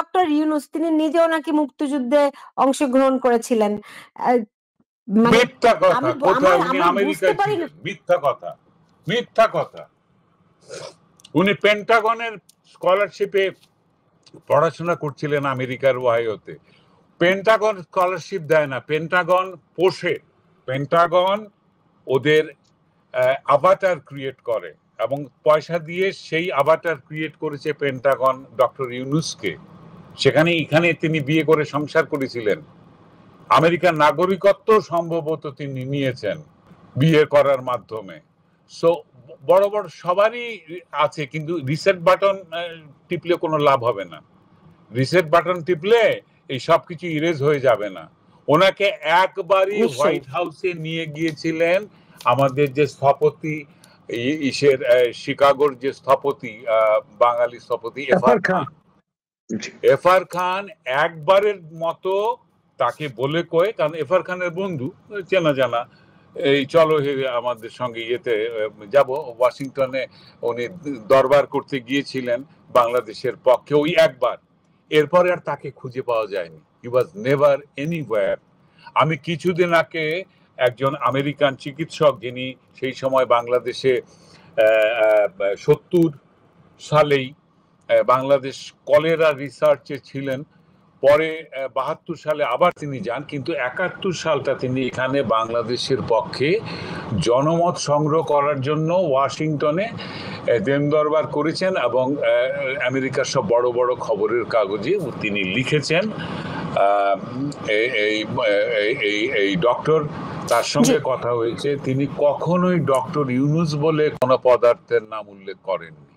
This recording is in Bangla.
ডক্টর ইউনূস তিনি নিজেও নাকি মুক্তিযুদ্ধে অংশগ্রহণ করেছিলেন। মানে মিথ্যা কথা, কোথায় উনি আমরা বুঝতে আমেরিকায় পারি না। ছিলেন? মিথ্যা কথা, মিথ্যা কথা। উনি পেন্টাগনের স্কলারশিপে পড়াশোনা করছিলেন আমেরিকার ওহাইওতে। পেন্টাগন স্কলারশিপ দেয় না, পেন্টাগন পোষে। পেন্টাগন ওদের আভাটার ক্রিয়েট করে এবং পয়সা দিয়ে সেই আভাটার ক্রিয়েট করেছে পেন্টাগন ডক্টর ইউনূসকে। এখানে তিনি বিয়ে করে সংসার করেছিলেন। আমেরিকার নাগরিকত্ব সম্ভবত তিনি নিয়েছেন বিয়ে করার মাধ্যমে। সো বড় বড় সবারই আছে, কিন্তু রিসেট বাটন টিপলে কোনো লাভ হবে না। রিসেট বাটন টিপলে এই সব কিছু ইরেজ হয়ে যাবে না। ওনাকে একবারই হোয়াইট হাউসে নিয়ে গিয়েছিলেন আমাদের যে স্থপতি, শিকাগোর যে স্থপতি, বাঙালি স্থপতি এফআর খান একবারের মতো তাকে বলে কয়ে, কারণ এফআর খানের বন্ধু, চেনা জানা, এই চলো আমাদের সঙ্গে ইয়েতে যাব, ওয়াশিংটনে উনি দরবার করতে গিয়েছিলেন বাংলাদেশের পক্ষে ওই একবার। এরপরে আর তাকে খুঁজে পাওয়া যায়নি। হি ওয়াজ নেভার এনিওয়্যার। আমি কিছুদিন আগে একজন আমেরিকান চিকিৎসক, যিনি সেই সময় বাংলাদেশে 70 সালেই বাংলাদেশ কলেরা রিসার্চে ছিলেন, পরে 72 সালে আবার তিনি যান, কিন্তু 71 সালটা তিনি এখানে বাংলাদেশের পক্ষে জনমত সংগ্রহ করার জন্য ওয়াশিংটনে দেন দরবার করেছেন এবং আমেরিকার সব বড় বড় খবরের কাগজে তিনি লিখেছেন। এই ডক্টর, তার সঙ্গে কথা হয়েছে, তিনি কখনোই ডক্টর ইউনূস বলে কোনো পদার্থের নাম উল্লেখ করেননি।